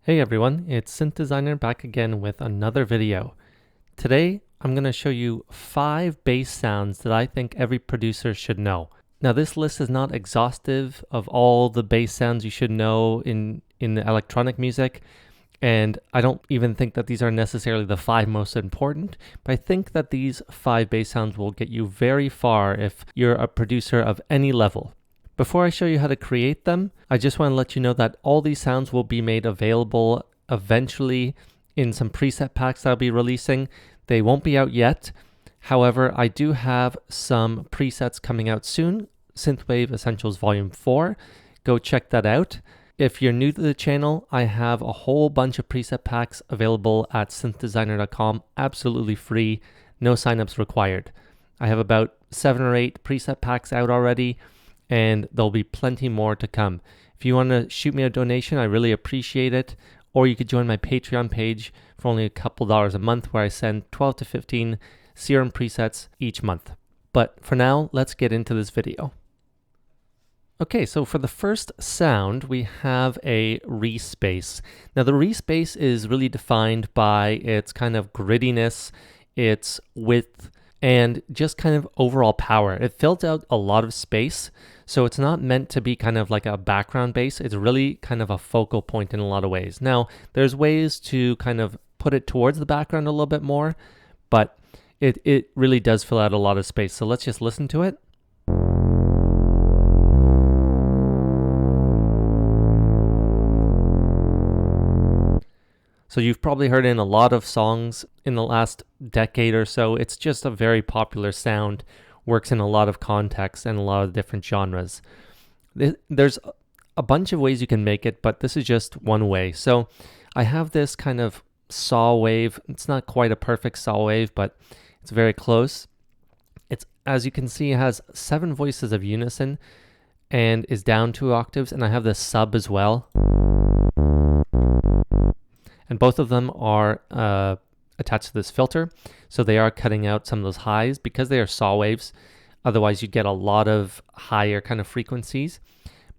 Hey everyone, it's Synth Designer back again with another video. Today I'm going to show you 5 bass sounds that I think every producer should know. Now this list is not exhaustive of all the bass sounds you should know in electronic music, and I don't even think that these are necessarily the 5 most important, but I think that these 5 bass sounds will get you very far if you're a producer of any level. Before I show you how to create them, I just want to let you know that all these sounds will be made available eventually in some preset packs that I'll be releasing. They won't be out yet. However, I do have some presets coming out soon. Synthwave Essentials Volume 4. Go check that out. If you're new to the channel, I have a whole bunch of preset packs available at synthdesigner.com, absolutely free, no signups required. I have about 7 or 8 preset packs out already, and there'll be plenty more to come. If you want to shoot me a donation, I really appreciate it. Or you could join my Patreon page for only a couple dollars a month, where I send 12 to 15 Serum presets each month. But for now, let's get into this video. Okay, so for the first sound, we have a Reese Bass. Now the Reese Bass is really defined by its kind of grittiness, its width, and just kind of overall power. It fills out a lot of space, so it's not meant to be kind of like a background bass. It's really kind of a focal point in a lot of ways. Now, there's ways to kind of put it towards the background a little bit more, but it really does fill out a lot of space. So let's just listen to it. So you've probably heard it in a lot of songs in the last decade or so. It's just a very popular sound, works in a lot of contexts and a lot of different genres. There's a bunch of ways you can make it, but this is just one way. So I have this kind of saw wave. It's not quite a perfect saw wave, but it's very close. It's, as you can see, it has 7 voices of unison and is down 2 octaves, and I have the sub as well. And both of them are attached to this filter, so they are cutting out some of those highs because they are saw waves. Otherwise, you get a lot of higher kind of frequencies.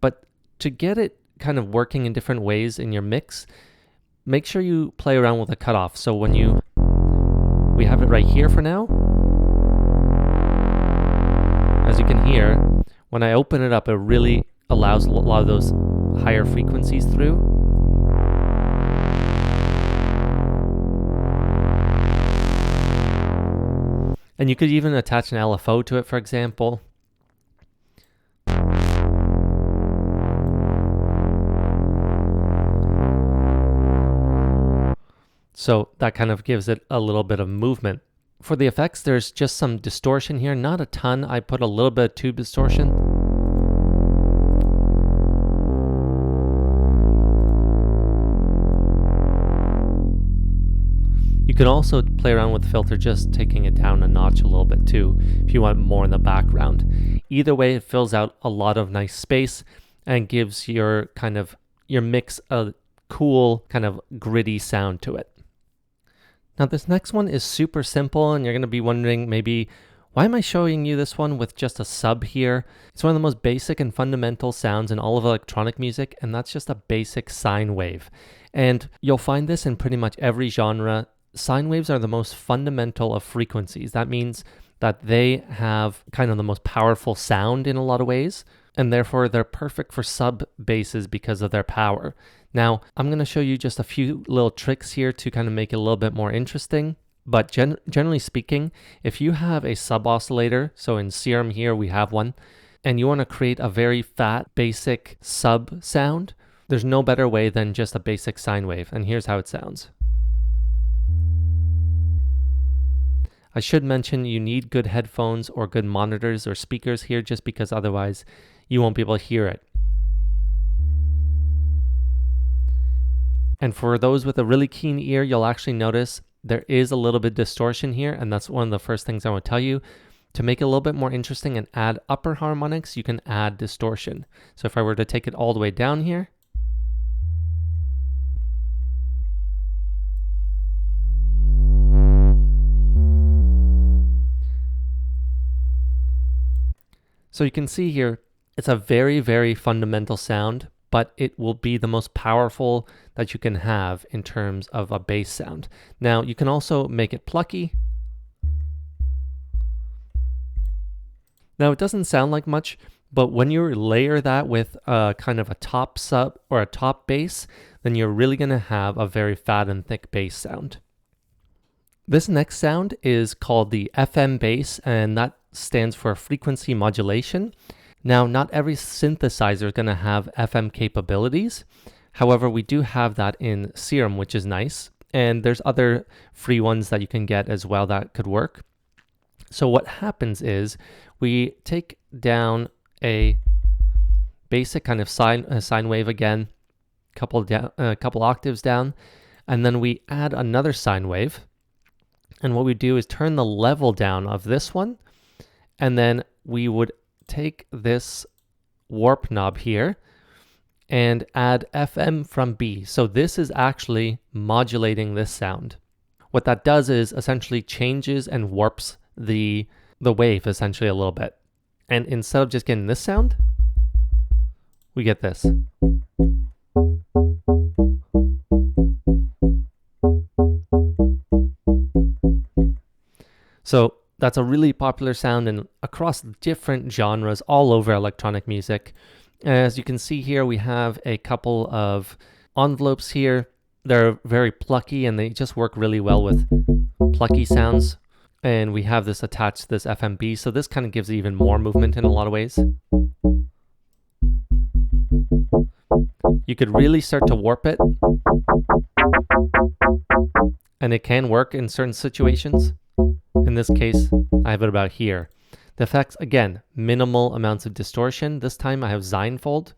But to get it kind of working in different ways in your mix, make sure you play around with the cutoff. So when we have it right here for now. As you can hear, when I open it up, it really allows a lot of those higher frequencies through. And you could even attach an LFO to it, for example. So that kind of gives it a little bit of movement. For the effects, there's just some distortion here. Not a ton. I put a little bit of tube distortion. You can also play around with the filter, just taking it down a notch a little bit too, if you want more in the background. Either way, it fills out a lot of nice space and gives your mix a cool kind of gritty sound to it. Now this next one is super simple, and you're going to be wondering maybe, why am I showing you this one with just a sub here? It's one of the most basic and fundamental sounds in all of electronic music, and that's just a basic sine wave. And you'll find this in pretty much every genre. Sine waves are the most fundamental of frequencies. That means that they have kind of the most powerful sound in a lot of ways, and therefore they're perfect for sub basses because of their power. Now, I'm going to show you just a few little tricks here to kind of make it a little bit more interesting. But generally speaking, if you have a sub oscillator, so in Serum here we have one, and you want to create a very fat, basic sub sound, there's no better way than just a basic sine wave. And here's how it sounds. I should mention you need good headphones or good monitors or speakers here, just because otherwise you won't be able to hear it. And for those with a really keen ear, you'll actually notice there is a little bit of distortion here, and that's one of the first things I want to tell you. To make it a little bit more interesting and add upper harmonics, you can add distortion. So if I were to take it all the way down here, so you can see here, it's a very, very fundamental sound, but it will be the most powerful that you can have in terms of a bass sound. Now, you can also make it plucky. Now, it doesn't sound like much, but when you layer that with kind of a top sub or a top bass, then you're really going to have a very fat and thick bass sound. This next sound is called the FM bass, and that stands for frequency modulation. Now, not every synthesizer is going to have FM capabilities. However, we do have that in Serum, which is nice. And there's other free ones that you can get as well that could work. So what happens is we take down a basic kind of sine wave again, couple octaves down, and then we add another sine wave. And what we do is turn the level down of this one, and then we would take this warp knob here and add FM from B. So this is actually modulating this sound. What that does is essentially changes and warps the wave essentially a little bit. And instead of just getting this sound, we get this. So that's a really popular sound and across different genres all over electronic music. As you can see here, we have a couple of envelopes here. They're very plucky and they just work really well with plucky sounds. And we have this attached to this FMB, so this kind of gives even more movement in a lot of ways. You could really start to warp it. And it can work in certain situations. In this case, I have it about here. The effects, again, minimal amounts of distortion. This time I have Zinefold.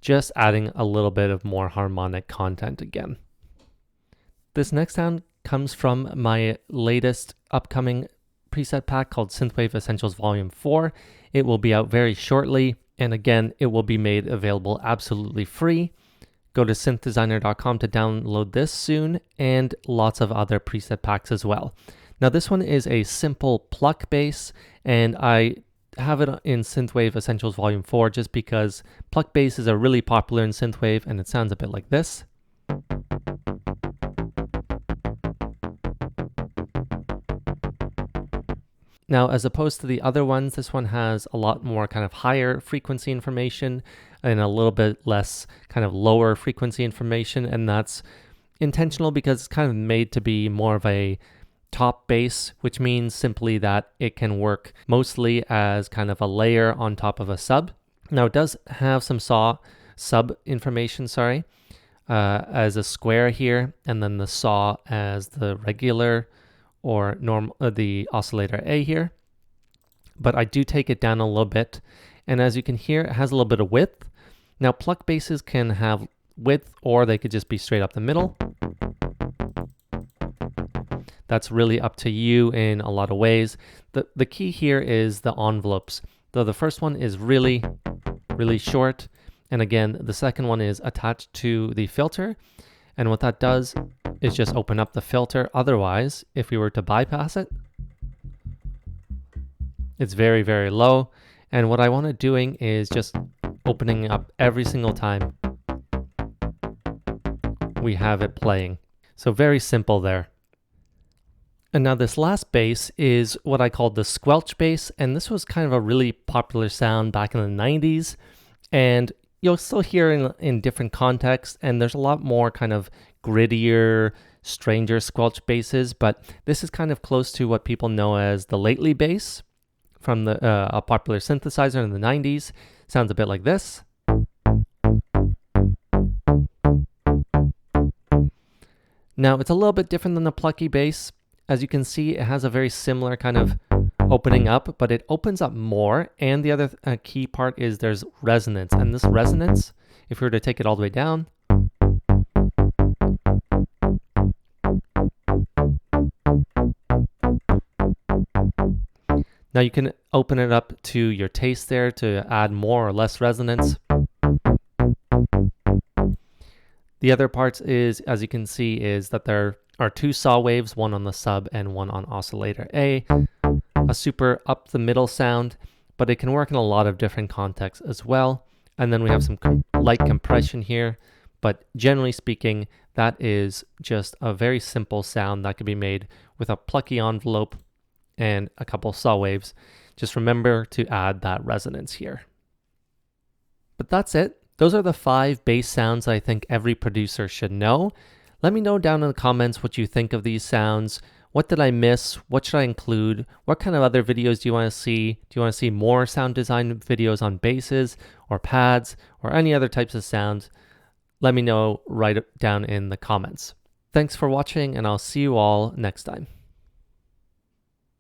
Just adding a little bit of more harmonic content again. This next sound comes from my latest upcoming preset pack called Synthwave Essentials Volume 4. It will be out very shortly. And again, it will be made available absolutely free. Go to synthdesigner.com to download this soon, and lots of other preset packs as well. Now this one is a simple pluck bass, and I have it in Synthwave Essentials Volume 4 just because pluck basses are really popular in synthwave, and it sounds a bit like this. Now, as opposed to the other ones, this one has a lot more kind of higher frequency information and a little bit less kind of lower frequency information. And that's intentional because it's kind of made to be more of a top bass, which means simply that it can work mostly as kind of a layer on top of a sub. Now, it does have some sub information, as a square here, and then the saw as the regular or the oscillator A here, but I do take it down a little bit, and as you can hear, it has a little bit of width. Now pluck basses can have width, or they could just be straight up the middle. That's really up to you in a lot of ways. The key here is the envelopes. So the first one is really short, and again, the second one is attached to the filter, and what that does is just open up the filter. Otherwise, if we were to bypass it, it's very, very low. And what I want to doing is just opening up every single time we have it playing. So very simple there. And now this last bass is what I call the Squelch Bass. And this was kind of a really popular sound back in the 90s. And you'll still hear in different contexts. And there's a lot more kind of grittier, stranger squelch basses, but this is kind of close to what people know as the lately bass from a popular synthesizer in the 90s. Sounds a bit like this. Now it's a little bit different than the plucky bass. As you can see, it has a very similar kind of opening up, but it opens up more, and the other key part is there's resonance, and this resonance, if we were to take it all the way down, now you can open it up to your taste there to add more or less resonance. The other parts is, as you can see, is that there are 2 saw waves, one on the sub and one on oscillator A, a super up the middle sound, but it can work in a lot of different contexts as well. And then we have some light compression here, but generally speaking, that is just a very simple sound that can be made with a plucky envelope and a couple saw waves. Just remember to add that resonance here. But that's it. Those are the 5 bass sounds I think every producer should know. Let me know down in the comments what you think of these sounds. What did I miss? What should I include? What kind of other videos do you want to see? Do you want to see more sound design videos on basses or pads or any other types of sounds? Let me know right down in the comments. Thanks for watching, and I'll see you all next time.